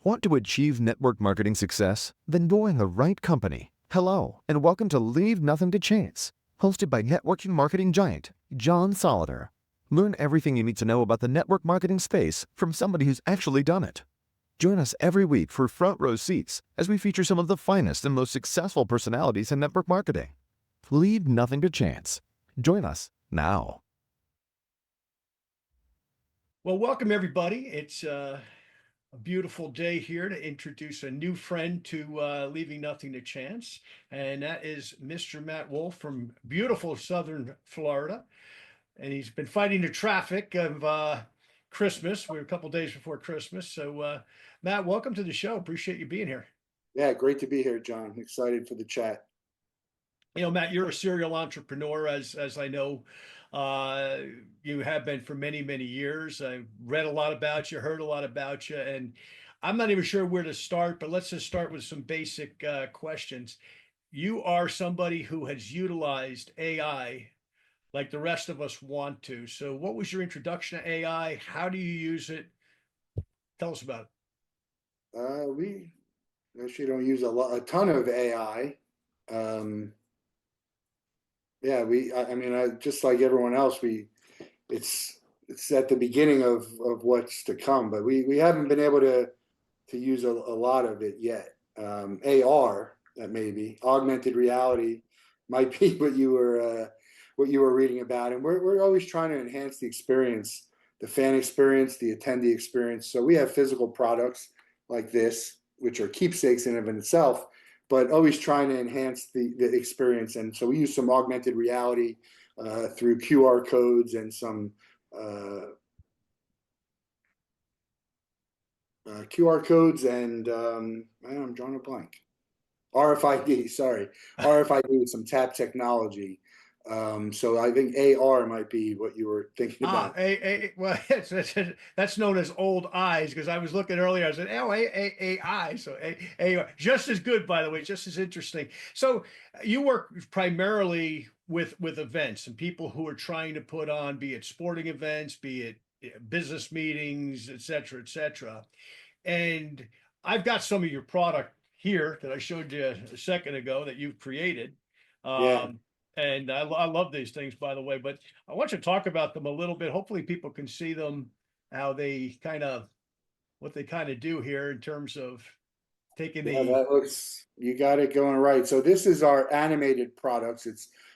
Want to achieve network marketing success? Then join the right company. Hello, and welcome to Leave Nothing to Chance, hosted by networking marketing giant John Solleder. Learn everything you need to know about the network marketing space from somebody who's actually done it. Join us every week for front row seats as we feature some of the finest and most successful personalities in network marketing. Leave nothing to chance. Join us now. Well, welcome everybody. It's a beautiful day here to introduce a new friend to Leaving Nothing to Chance, and that is Mr. Matt Wolff from beautiful Southern Florida. And he's been fighting the traffic of Christmas. We're a couple days before Christmas. So, Matt, welcome to the show. Appreciate you being here. Yeah, great to be here, John. Excited for the chat. Matt, you're a serial entrepreneur, as I know you have been for many, many years. I've read a lot about you, heard a lot about you, and I'm not even sure where to start, but let's just start with some basic questions. You are somebody who has utilized AI like the rest of us want to. So, what was your introduction to AI? How do you use it? Tell us about it. We actually don't use a ton of AI. I mean, just like everyone else, it's at the beginning of what's to come, but we haven't been able to use a lot of it yet. AR, that maybe augmented reality might be what you were reading about, and we're always trying to enhance the experience, the fan experience, the attendee experience. So we have physical products like this, which are keepsakes in and of itself, but always trying to enhance the experience. And so we use some augmented reality through QR codes and some QR codes and I'm drawing a blank. RFID, sorry. RFID with some tap technology. So I think AR might be what you were thinking about. Well, that's known as old eyes, because I was looking earlier. I said, oh, AI. So A, just as good, by the way, just as interesting. So you work primarily with events and people who are trying to put on, be it sporting events, be it business meetings, et cetera, et cetera. And I've got some of your product here that I showed you a second ago that you've created. Yeah. And I love these things, by the way, but I want you to talk about them a little bit. Hopefully people can see them, what they kind of do here in terms of taking Yeah, you got it going right. So this is our animated products.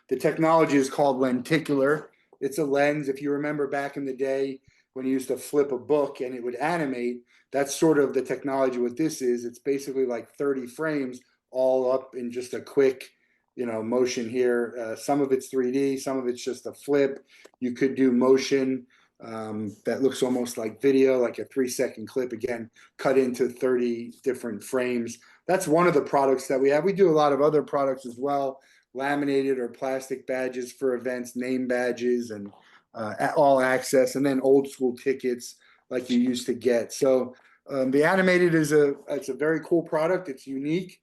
The technology is called lenticular. It's a lens. If you remember back in the day when you used to flip a book and it would animate, that's sort of the technology. What this is, it's basically like 30 frames all up in just a quick motion here. Some of it's 3D, some of it's just a flip. You could do motion that looks almost like video, like a 3-second clip, again, cut into 30 different frames. That's one of the products that we have. We do a lot of other products as well, laminated or plastic badges for events, name badges, and all access, and then old school tickets like you used to get. So the animated it's a very cool product. It's unique.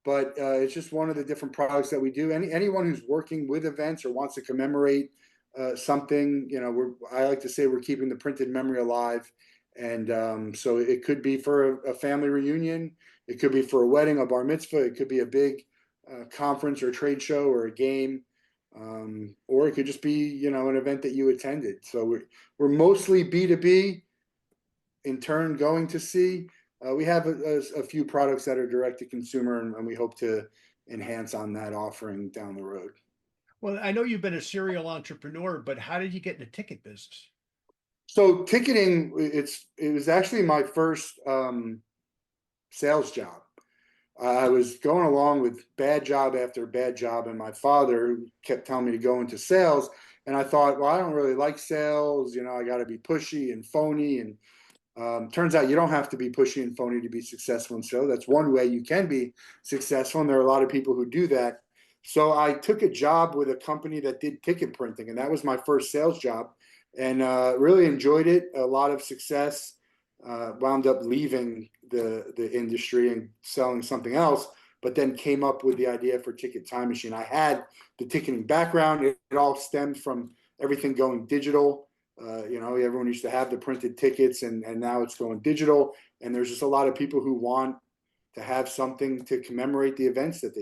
But it's just one of the different products that we do. Anyone who's working with events or wants to commemorate something, I like to say we're keeping the printed memory alive. And so it could be for a family reunion, it could be for a wedding, a bar mitzvah, it could be a big conference or trade show or a game, or it could just be an event that you attended. So we're mostly B2B, in turn going to C. We have a few products that are direct to consumer, and we hope to enhance on that offering down the road. Well, I know you've been a serial entrepreneur, but how did you get in the ticket business? So ticketing, it was actually my first sales job. I was going along with bad job after bad job, and my father kept telling me to go into sales. And I thought, well, I don't really like sales. I got to be pushy and phony. And turns out you don't have to be pushy and phony to be successful in sales. That's one way you can be successful, and there are a lot of people who do that. So I took a job with a company that did ticket printing, and that was my first sales job, and really enjoyed it. A lot of success. Wound up leaving the industry and selling something else, but then came up with the idea for Ticket Time Machine. I had the ticketing background. It all stemmed from everything going digital. Everyone used to have the printed tickets, and now it's going digital. And there's just a lot of people who want to have something to commemorate the events that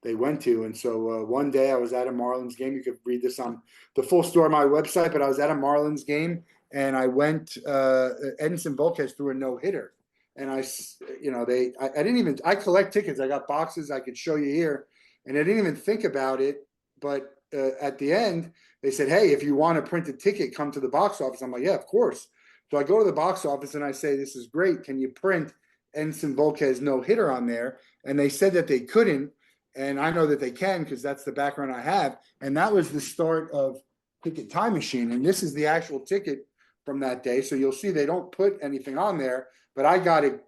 they went to. And so one day I was at a Marlins game. You could read this on the full story on my website, but I was at a Marlins game, and I went, Edinson Volquez threw a no-hitter. And I didn't even, I collect tickets. I got boxes I could show you here, and I didn't even think about it. But at the end, they said, hey, if you want a printed ticket, come to the box office. I'm like, yeah, of course. So I go to the box office and I say, this is great. Can you print Edinson Volquez no-hitter on there? And they said that they couldn't. And I know that they can, because that's the background I have. And that was the start of Ticket Time Machine. And this is the actual ticket from that day. So you'll see they don't put anything on there, but I got it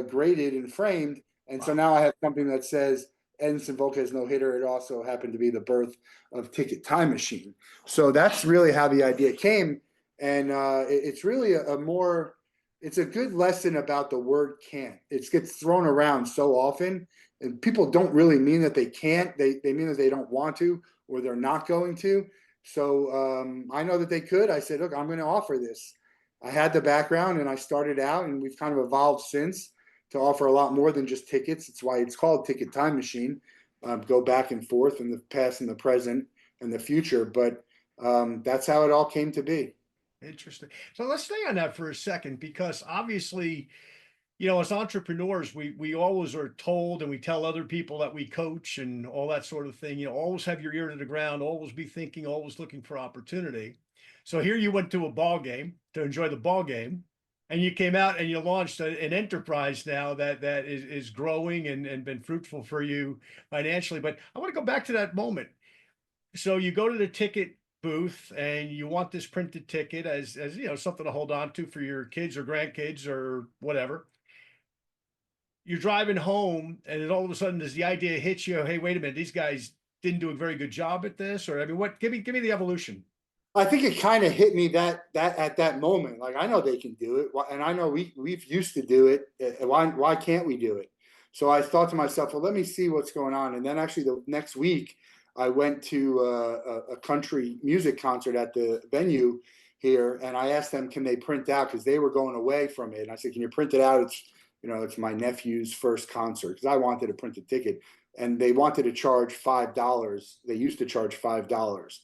graded and framed. And so now I have something that says Edinson Volquez no-hitter. It also happened to be the birth of Ticket Time Machine. So that's really how the idea came. And it's really it's a good lesson about the word can't. It gets thrown around so often, and people don't really mean that they can't. They mean that they don't want to, or they're not going to. So I know that they could. I said, look, I'm going to offer this. I had the background, and I started out, and we've kind of evolved since to offer a lot more than just tickets. It's why it's called Ticket Time Machine. Go back and forth in the past and the present and the future. But that's how it all came to be. Interesting. So let's stay on that for a second, because obviously, as entrepreneurs, we always are told, and we tell other people that we coach and all that sort of thing, always have your ear to the ground, always be thinking, always looking for opportunity. So here you went to a ball game to enjoy the ball game, and you came out and you launched an enterprise now that is growing and been fruitful for you financially. But I want to go back to that moment. So you go to the ticket booth and you want this printed ticket as something to hold on to for your kids or grandkids or whatever. You're driving home, and then all of a sudden does the idea hit you, hey, wait a minute, these guys didn't do a very good job at this? Or what, give me the evolution. I think it kind of hit me that at that moment, like, I know they can do it, and I know we've used to do it. Why can't we do it? So I thought to myself, well, let me see what's going on. And then actually the next week, I went to a country music concert at the venue here, and I asked them, can they print out, because they were going away from it. And I said, can you print it out? It's my nephew's first concert, because I wanted to print a ticket, and they wanted to charge $5. They used to charge $5,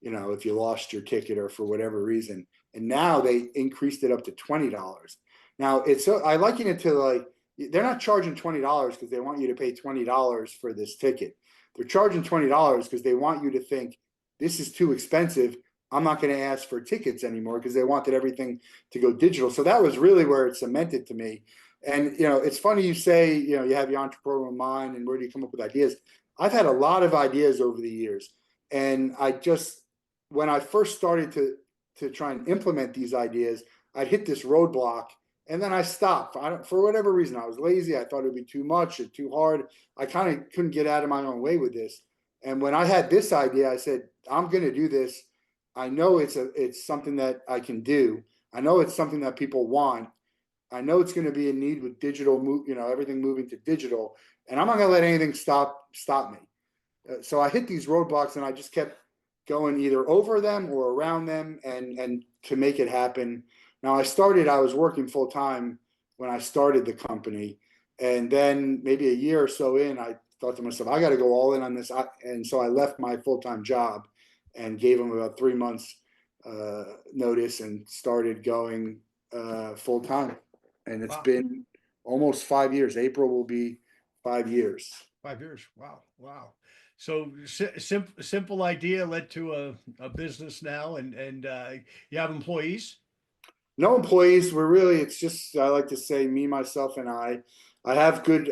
if you lost your ticket or for whatever reason. And now they increased it up to $20. Now I liken it to, like, they're not charging $20 because they want you to pay $20 for this ticket. They're charging $20 because they want you to think, this is too expensive. I'm not going to ask for tickets anymore, because they wanted everything to go digital. So that was really where it cemented to me. And, it's funny you say, you have your entrepreneurial mind and where do you come up with ideas? I've had a lot of ideas over the years. And when I first started to try and implement these ideas, I'd hit this roadblock. And then I stopped. For whatever reason, I was lazy. I thought it would be too much or too hard. I kind of couldn't get out of my own way with this. And when I had this idea, I said, I'm going to do this. I know it's something that I can do. I know it's something that people want. I know it's going to be a need with digital, everything moving to digital. And I'm not going to let anything stop me. So I hit these roadblocks, and I just kept going either over them or around them and to make it happen. Now I was working full time when I started the company. And then maybe a year or so in, I thought to myself, I got to go all in on this. And so I left my full-time job and gave them about 3 months notice and started going full time. And it's been almost 5 years. April will be 5 years. 5 years. Wow. So simple idea led to a business now, and you have employees? No employees. It's just, I like to say, me, myself, and I have good,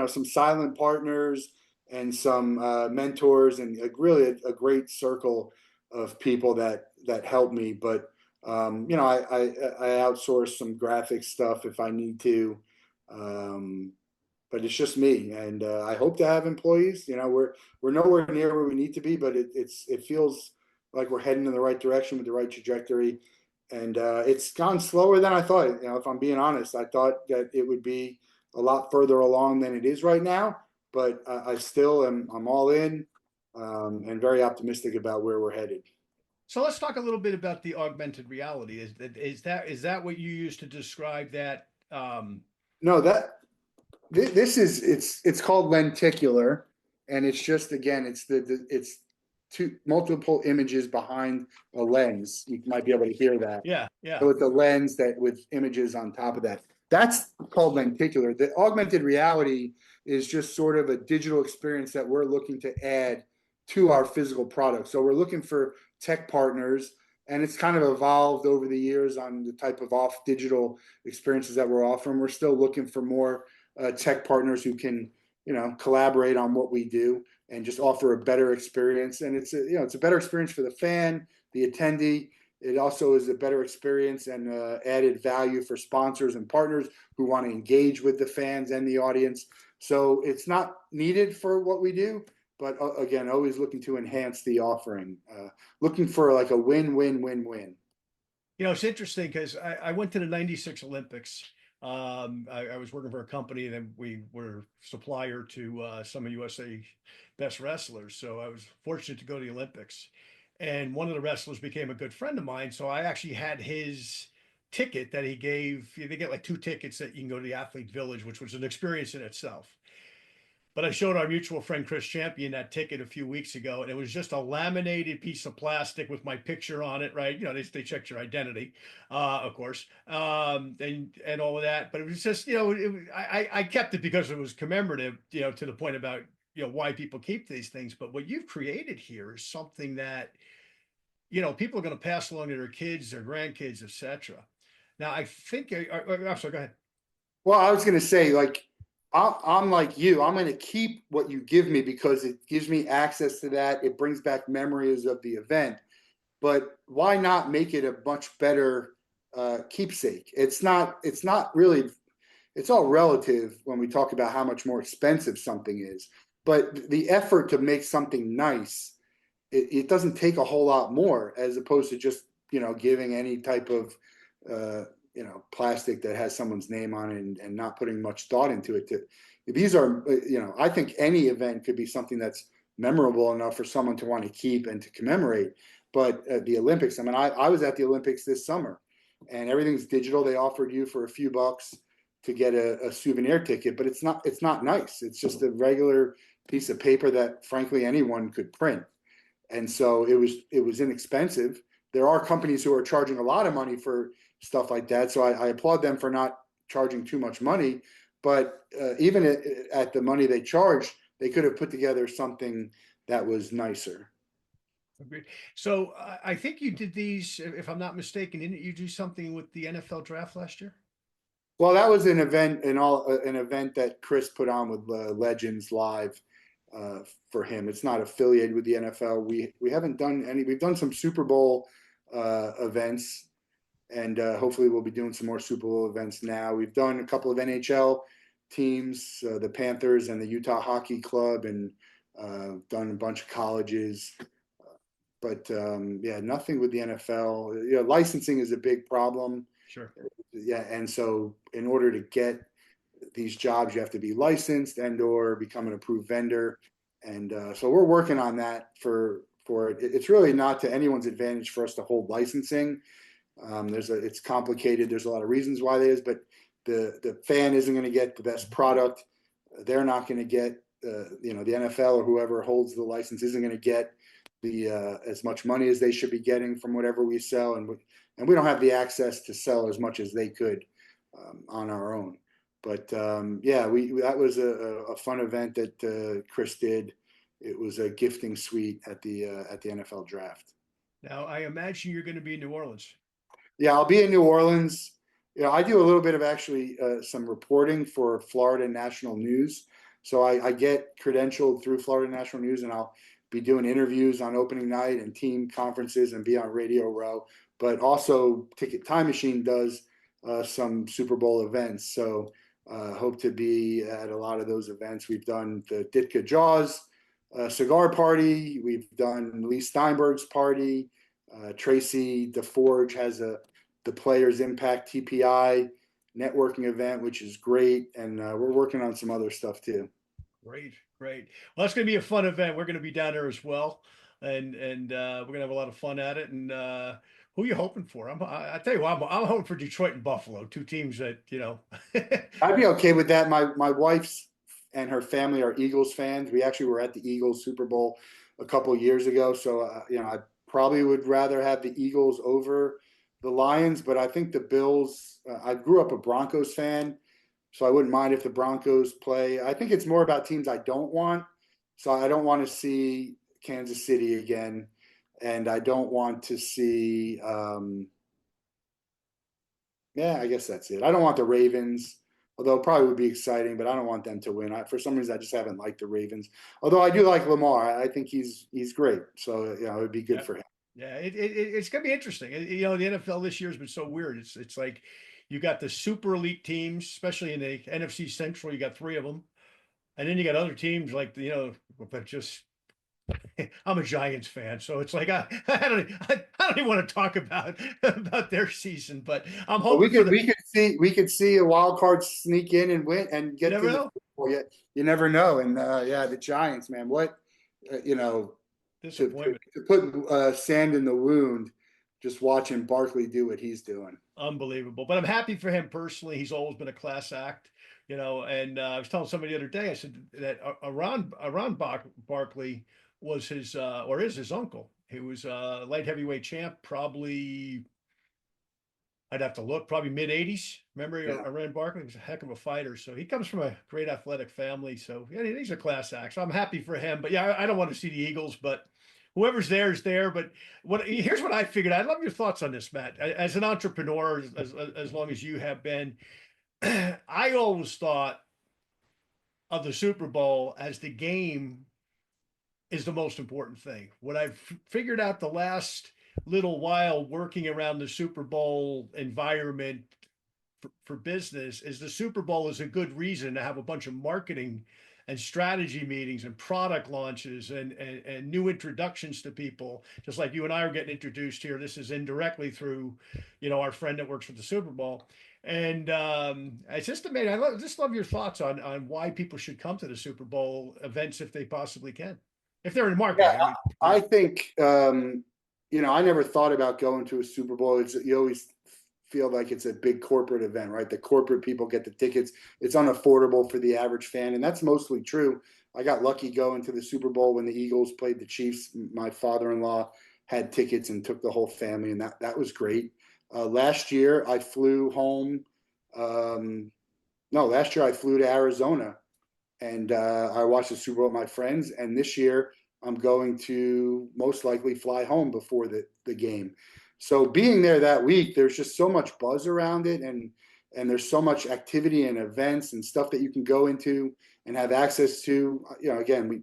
some silent partners and some mentors, and really a great circle of people that help me. But, I outsource some graphic stuff if I need to. But it's just me, and I hope to have employees. We're nowhere near where we need to be, but it feels like we're heading in the right direction with the right trajectory. And it's gone slower than I thought. If I'm being honest, I thought that it would be a lot further along than it is right now. But I still I'm all in, and very optimistic about where we're headed. So let's talk a little bit about the augmented reality. Is that what you use to describe that? No, this is it's called lenticular, and it's just again it's two multiple images behind a lens. You might be able to hear that. Yeah, yeah. So it's a lens that with images on top of that. That's called lenticular. The augmented reality is just sort of a digital experience that we're looking to add to our physical product. So we're looking for tech partners, and it's kind of evolved over the years on the type of off digital experiences that we're offering. We're still looking for more tech partners who can, collaborate on what we do and just offer a better experience. And it's a better experience for the fan, the attendee. It also is a better experience and added value for sponsors and partners who want to engage with the fans and the audience. So it's not needed for what we do, but again, always looking to enhance the offering, looking for like a win-win-win-win. It's interesting because I went to the '96 Olympics. I was working for a company that we were supplier to some of USA best wrestlers. So I was fortunate to go to the Olympics. And one of the wrestlers became a good friend of mine. So I actually had his ticket that he gave. They get like 2 tickets that you can go to the Athlete Village, which was an experience in itself. But I showed our mutual friend Chris Champion that ticket a few weeks ago, and it was just a laminated piece of plastic with my picture on it, right? They checked your identity, of course, and all of that. But it was just, I kept it because it was commemorative, to the point about why people keep these things. But what you've created here is something that people are going to pass along to their kids, their grandkids, etc. Now, I think, I'm sorry, go ahead. Well, I was going to say, like, I'm like you. I'm going to keep what you give me because it gives me access to that. It brings back memories of the event. But why not make it a much better keepsake? It's not really. It's all relative when we talk about how much more expensive something is. But the effort to make something nice, it doesn't take a whole lot more as opposed to just giving any type of plastic that has someone's name on it and not putting much thought into it. These are, I think any event could be something that's memorable enough for someone to want to keep and to commemorate. But the Olympics, I mean, I was at the Olympics this summer, and everything's digital. They offered you for a few bucks to get a souvenir ticket, but it's not nice. It's just a regular piece of paper that, frankly, anyone could print. And so it was inexpensive. There are companies who are charging a lot of money for stuff like that. So I applaud them for not charging too much money. But even at the money they charge, they could have put together something that was nicer. Agreed. So I think you did these, if I'm not mistaken, didn't you do something with the NFL draft last year? Well, that was an event an event that Chris put on with Legends Live for him. It's not affiliated with the NFL. We haven't done any. We've done some Super Bowl events, and hopefully we'll be doing some more Super Bowl events now. We've done a couple of NHL teams, the Panthers and the Utah Hockey Club, and done a bunch of colleges. But yeah, nothing with the NFL. Licensing is a big problem. Sure. Yeah, and so in order to get these jobs, you have to be licensed and or become an approved vendor. And so we're working on that for it. It's really not to anyone's advantage for us to hold licensing. It's complicated. There's a lot of reasons why it is, but the fan isn't going to get the best product. They're not going to get the NFL or whoever holds the license isn't going to get the as much money as they should be getting from whatever we sell, and we don't have the access to sell as much as they could on our own. But yeah, that was a fun event that Chris did. It was a gifting suite at the NFL draft. Now, I imagine you're going to be in New Orleans. Yeah, I'll be in New Orleans. I do a little bit of actually some reporting for Florida National News. So I get credentialed through Florida National News, and I'll be doing interviews on opening night and team conferences and be on Radio Row. But also Ticket Time Machine does some Super Bowl events. So hope to be at a lot of those events. We've done the Ditka Jaws cigar party. We've done Lee Steinberg's party. Tracy DeForge has the Players Impact TPI networking event, which is great. And we're working on some other stuff too. Great, great. Well, that's going to be a fun event. We're going to be down there as well. and we're gonna have a lot of fun at it. And who are you hoping for? I tell you what, I'm hoping for Detroit and Buffalo, two teams that I'd be okay with that. My wife's and her family are Eagles fans. We actually were at the Eagles Super Bowl a couple of years ago, so I probably would rather have the Eagles over the Lions. But I think the Bills. I grew up a Broncos fan, so I wouldn't mind if the Broncos play. I think it's more about teams I don't want. So I don't want to see Kansas City again, and I don't want to see. Yeah, I guess that's it. I don't want the Ravens, although it probably would be exciting, but I don't want them to win. For some reason, I just haven't liked the Ravens. Although I do like Lamar. I think he's great. So it would be good for him. Yeah, it's gonna be interesting. The NFL this year has been so weird. It's like you got the super elite teams, especially in the NFC Central. You got three of them, and then you got other teams like but just I'm a Giants fan, so it's like I don't even want to talk about their season, but I'm But we hoping for could we could see a wild card sneak in and win and get to never the know. Super Bowl. You never know. And yeah, the Giants, man, what Disappointment. to put sand in the wound, just watching Barkley do what he's doing. Unbelievable. But I'm happy for him personally. He's always been a class act, and I was telling somebody the other day, I said that Aaron Barkley was his or is his uncle. He was light heavyweight champ, probably I'd have to look, probably mid 80s. Remember, Yeah. Aaron Barkley was a heck of a fighter. So he comes from a great athletic family. So yeah, he's a class act. So I'm happy for him. But yeah, I don't want to see the Eagles, but whoever's there is there. But here's what I figured. I'd love your thoughts on this, Matt. As an entrepreneur, as long as you have been, I always thought of the Super Bowl as the game is the most important thing. What I've figured out the last little while working around the Super Bowl environment for business is the Super Bowl is a good reason to have a bunch of marketing and strategy meetings and product launches and new introductions to people, just like you and I are getting introduced here. This is indirectly through, our friend that works for the Super Bowl. And it's just amazing. Just love your thoughts on why people should come to the Super Bowl events if they possibly can, if they're in marketing. Yeah, I think I never thought about going to a Super Bowl. You always feel like it's a big corporate event, right? The corporate people get the tickets. It's unaffordable for the average fan, and that's mostly true. I got lucky going to the Super Bowl when the Eagles played the Chiefs. My father-in-law had tickets and took the whole family, and that was great. Last year, I flew home. No, last year I flew to Arizona, and I watched the Super Bowl with my friends. And this year, I'm going to most likely fly home before the game. So being there that week, there's just so much buzz around it, and there's so much activity and events and stuff that you can go into and have access to. Again,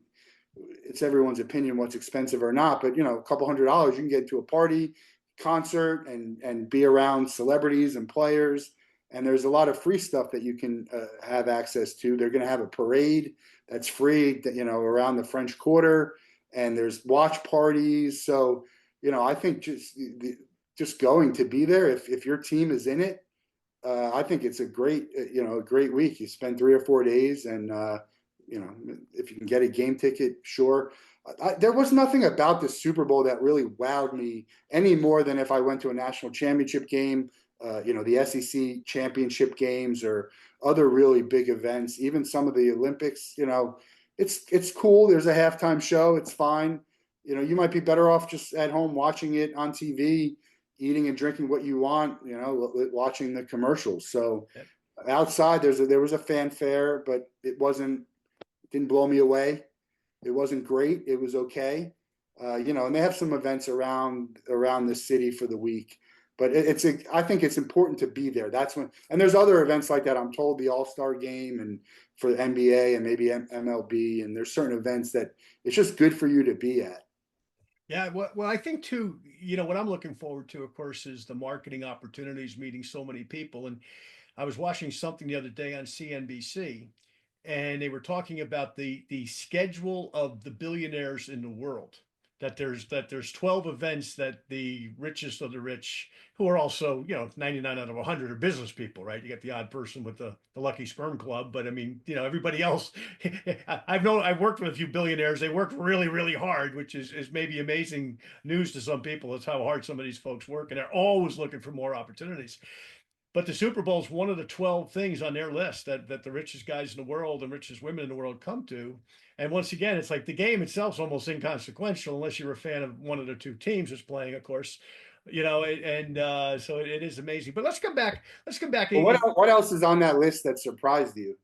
it's everyone's opinion what's expensive or not, but a couple $100 you can get to a party, concert, and be around celebrities and players. And there's a lot of free stuff that you can have access to. They're going to have a parade that's free, around the French Quarter, and there's watch parties. So, I think just going to be there, if your team is in it, I think it's a great week. You spend 3 or 4 days, and if you can get a game ticket, sure. There was nothing about the Super Bowl that really wowed me any more than if I went to a national championship game, the SEC championship games or other really big events, even some of the Olympics. It's cool. There's a halftime show. It's fine. You might be better off just at home watching it on TV, eating and drinking what you want, watching the commercials. So outside there was a fanfare, but it didn't blow me away. It wasn't great. It was okay. And they have some events around the city for the week, but I think it's important to be there. And there's other events like that. I'm told the All-Star game and for the NBA and maybe MLB, and there's certain events that it's just good for you to be at. Yeah, well, I think too, what I'm looking forward to, of course, is the marketing opportunities, meeting so many people. And I was watching something the other day on CNBC, and they were talking about the schedule of the billionaires in the world, that there's 12 events that the richest of the rich, who are also, 99 out of 100 are business people, right? You get the odd person with the lucky sperm club, but I mean, everybody else. I've worked with a few billionaires. They work really, really hard, which is maybe amazing news to some people. That's how hard some of these folks work, and they're always looking for more opportunities. But the Super Bowl is one of the 12 things on their list that the richest guys in the world and richest women in the world come to. And once again, it's like the game itself is almost inconsequential unless you're a fan of one of the two teams that's playing, of course. So it is amazing. But let's come back. Let's come back. Well, what else is on that list that surprised you?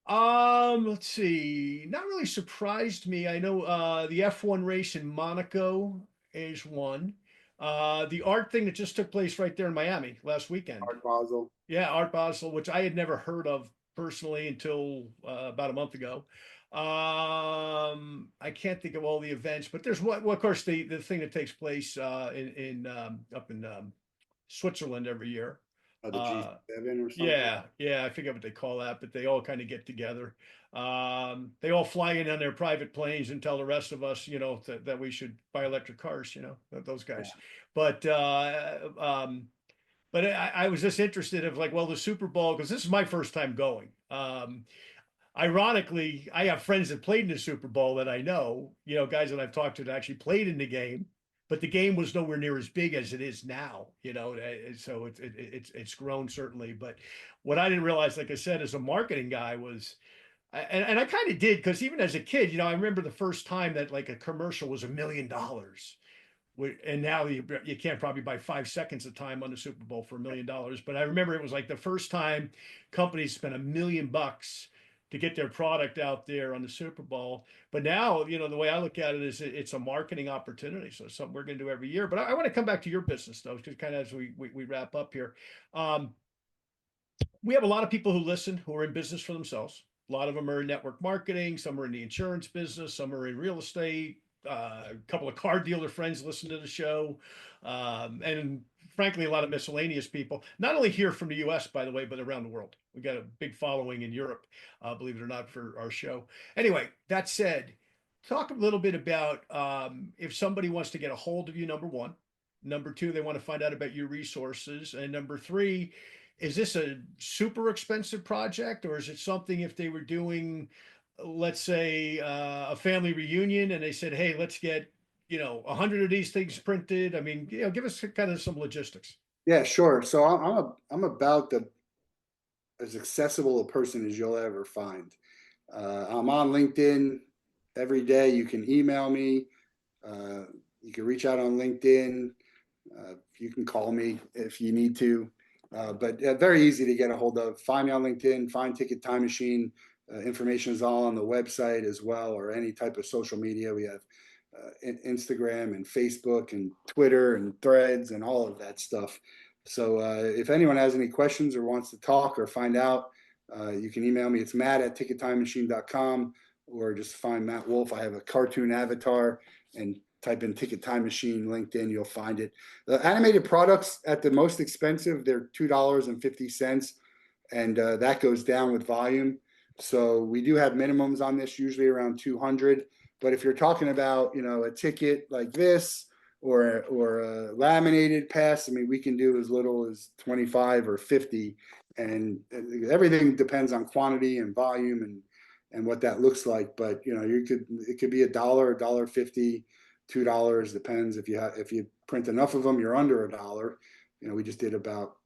Let's see. Not really surprised me. I know the F1 race in Monaco is one. The art thing that just took place right there in Miami last weekend. Art Basel. Yeah, Art Basel, which I had never heard of personally until about a month ago. I can't think of all the events, but there's well, of course, the thing that takes place in up in Switzerland every year. The G7 or something. Yeah, I forget what they call that, but they all kind of get together. They all fly in on their private planes and tell the rest of us, that we should buy electric cars, those guys. Yeah. But I was just interested of like, well, the Super Bowl, because this is my first time going. Ironically, I have friends that played in the Super Bowl that I know, guys that I've talked to that actually played in the game, but the game was nowhere near as big as it is now, so it's grown certainly. But what I didn't realize, like I said, as a marketing guy was, and I kind of did, because even as a kid, I remember the first time that like a commercial was $1 million. And now you can't probably buy 5 seconds of time on the Super Bowl for $1 million. But I remember it was like the first time companies spent $1 million to get their product out there on the Super Bowl. But now, the way I look at it is it's a marketing opportunity. So it's something we're going to do every year. But I want to come back to your business, though, because kind of as we wrap up here. We have a lot of people who listen who are in business for themselves. A lot of them are in network marketing. Some are in the insurance business. Some are in real estate. A couple of car dealer friends listen to the show. And frankly, a lot of miscellaneous people, not only here from the US, by the way, but around the world. We got a big following in Europe, believe it or not, for our show. Anyway, that said, talk a little bit about if somebody wants to get a hold of you, number one. Number two, they want to find out about your resources. And number three, is this a super expensive project, or is it something if they were doing, let's say, a family reunion and they said, hey, let's get 100 of these things printed? I mean, give us kind of some logistics. Yeah, sure. So I'm about as accessible a person as you'll ever find. I'm on LinkedIn every day. You can email me. You can reach out on LinkedIn. You can call me if you need to. But very easy to get a hold of. Find me on LinkedIn. Find Ticket Time Machine. Information is all on the website as well, or any type of social media. We have Instagram and Facebook and Twitter and Threads and all of that stuff. So if anyone has any questions or wants to talk or find out, you can email me. It's matt@tickettimemachine.com, or just find Matt Wolff. I have a cartoon avatar, and type in Ticket Time Machine LinkedIn, you'll find it. The animated products at the most expensive, they're $2.50, and that goes down with volume. So we do have minimums on this, usually around 200. But if you're talking about, a ticket like this or a laminated pass, I mean, we can do as little as 25 or 50, and everything depends on quantity and volume and what that looks like. But it could be $1, $1.50, $2, depends. If you print enough of them, you're under $1. We just did about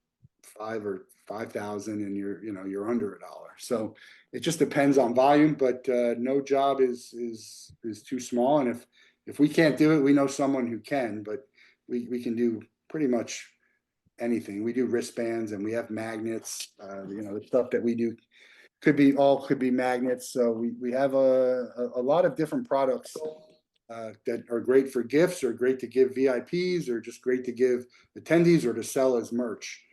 5 or 5,000, and you're under $1. So it just depends on volume, but no job is too small. And if we can't do it, we know someone who can. But we can do pretty much anything. We do wristbands, and we have magnets. The stuff that we do could be magnets. So we have a lot of different products that are great for gifts, or great to give VIPs, or just great to give attendees, or to sell as merch.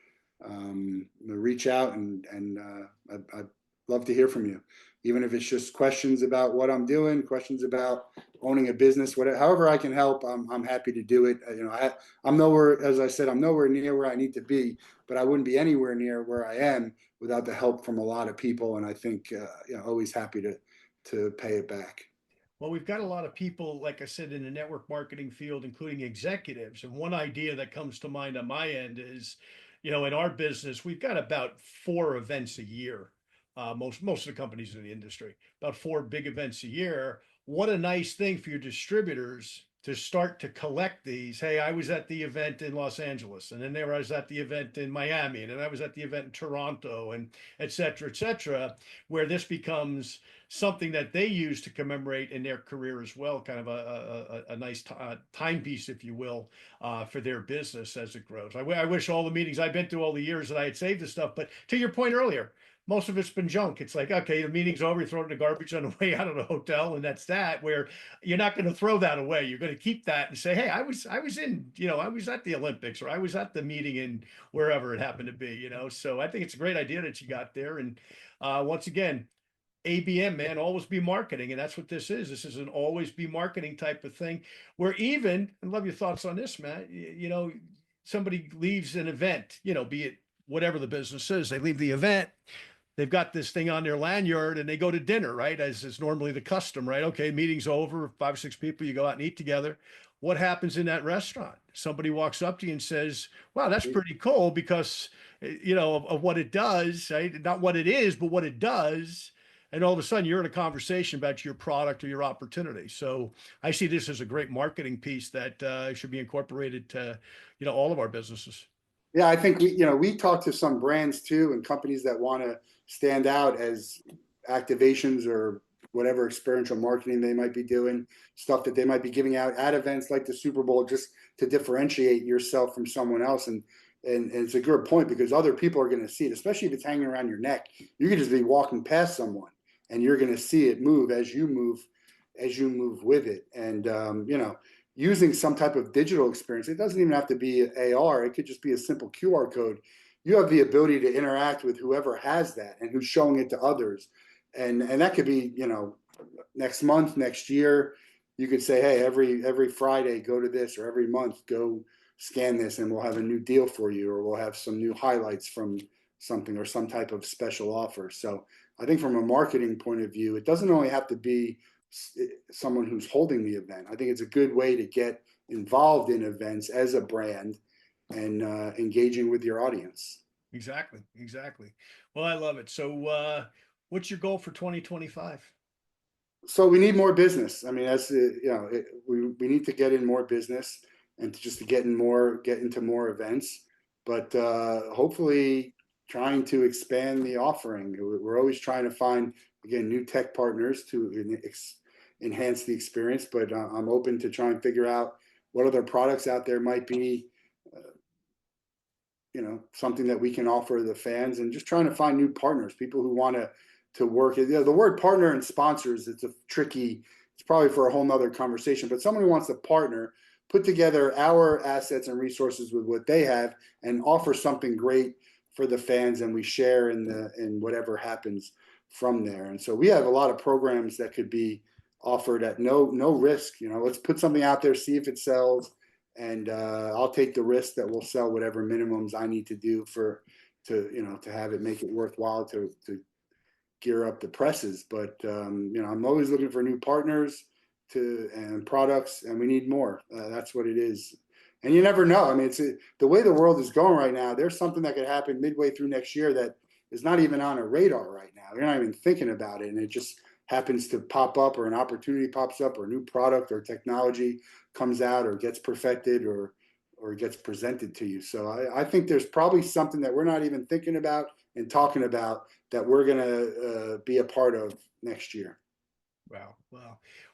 Reach out, and I'd love to hear from you, even if it's just questions about what I'm doing, questions about owning a business, whatever. However I can help, I'm happy to do it. I'm nowhere, as I said, I'm nowhere near where I need to be, but I wouldn't be anywhere near where I am without the help from a lot of people. And I think always happy to pay it back. Well, we've got a lot of people, like I said, in the network marketing field, including executives. And one idea that comes to mind on my end is, in our business, we've got about 4 events a year. Most of the companies in the industry, about 4 big events a year. What a nice thing for your distributors to start to collect these. Hey, I was at the event in Los Angeles, and then there I was at the event in Miami, and then I was at the event in Toronto, and et cetera, where this becomes something that they use to commemorate in their career as well, kind of a nice timepiece, if you will, for their business as it grows. I wish all the meetings I've been to all the years that I had saved this stuff, but to your point earlier, most of it's been junk. It's like, okay, the meeting's over, you throw it in the garbage on the way out of the hotel, and that's that. Where you're not going to throw that away. You're going to keep that and say, hey, I was in, I was at the Olympics, or I was at the meeting in wherever it happened to be. So I think it's a great idea that you got there. And once again, ABM, man, always be marketing. And that's what this is. This is an always be marketing type of thing, where even, and love your thoughts on this, Matt, somebody leaves an event, be it whatever the business is, they leave the event, they've got this thing on their lanyard, and they go to dinner, right? As is normally the custom, right? Okay, meeting's over, 5 or 6 people, you go out and eat together. What happens in that restaurant? Somebody walks up to you and says, wow, that's pretty cool because, of what it does, right? Not what it is, but what it does. And all of a sudden you're in a conversation about your product or your opportunity. So I see this as a great marketing piece that should be incorporated to, all of our businesses. Yeah, I think we talk to some brands too, and companies that want to stand out as activations or whatever experiential marketing they might be doing, stuff that they might be giving out at events like the Super Bowl, just to differentiate yourself from someone else. And it's a good point, because other people are going to see it, especially if it's hanging around your neck. You could just be walking past someone and you're going to see it move as you move with it. And using some type of digital experience. It doesn't even have to be AR. It could just be a simple QR code. You have the ability to interact with whoever has that and who's showing it to others. And that could be, next month, next year. You could say, hey, every Friday, go to this, or every month, go scan this, and we'll have a new deal for you, or we'll have some new highlights from something, or some type of special offer. So I think from a marketing point of view, it doesn't only have to be someone who's holding the event. I think it's a good way to get involved in events as a brand and engaging with your audience. Exactly. Well, I love it. So what's your goal for 2025? So we need more business. I mean, that's we need to get in more business, and to get into more events, but hopefully trying to expand the offering. We're always trying to find, again, new tech partners to enhance the experience, but I'm open to try and figure out what other products out there might be, something that we can offer the fans, and just trying to find new partners, people who want to work. The word partner and sponsors, it's probably for a whole nother conversation, but someone who wants to partner, put together our assets and resources with what they have, and offer something great for the fans, and we share in whatever happens from there. And so we have a lot of programs that could be offered at no risk. Let's put something out there, see if it sells, and I'll take the risk that we'll sell whatever minimums I need to do to have it, make it worthwhile to gear up the presses. But I'm always looking for new partners and products, and we need more. That's what it is. And you never know. I mean, it's the way the world is going right now. There's something that could happen midway through next year that is not even on a radar right now. You're not even thinking about it, and it just happens to pop up, or an opportunity pops up, or a new product or technology comes out, or gets perfected, or gets presented to you. So I think there's probably something that we're not even thinking about and talking about that we're going to be a part of next year. Wow.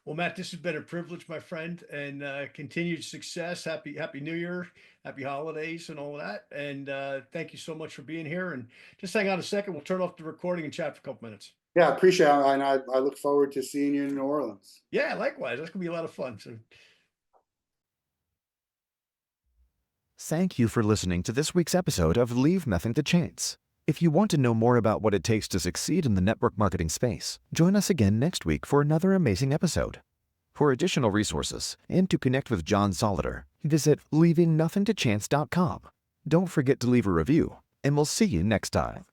Well, Matt, this has been a privilege, my friend, and continued success. Happy New Year, happy holidays, and all of that. And thank you so much for being here. And just hang on a second. We'll turn off the recording and chat for a couple minutes. Yeah, I appreciate it. And I look forward to seeing you in New Orleans. Yeah, likewise. That's going to be a lot of fun. So, Thank you for listening to this week's episode of Leave Nothing to Chance. If you want to know more about what it takes to succeed in the network marketing space, join us again next week for another amazing episode. For additional resources and to connect with John Solleder, visit leavingnothingtochance.com. Don't forget to leave a review, and we'll see you next time.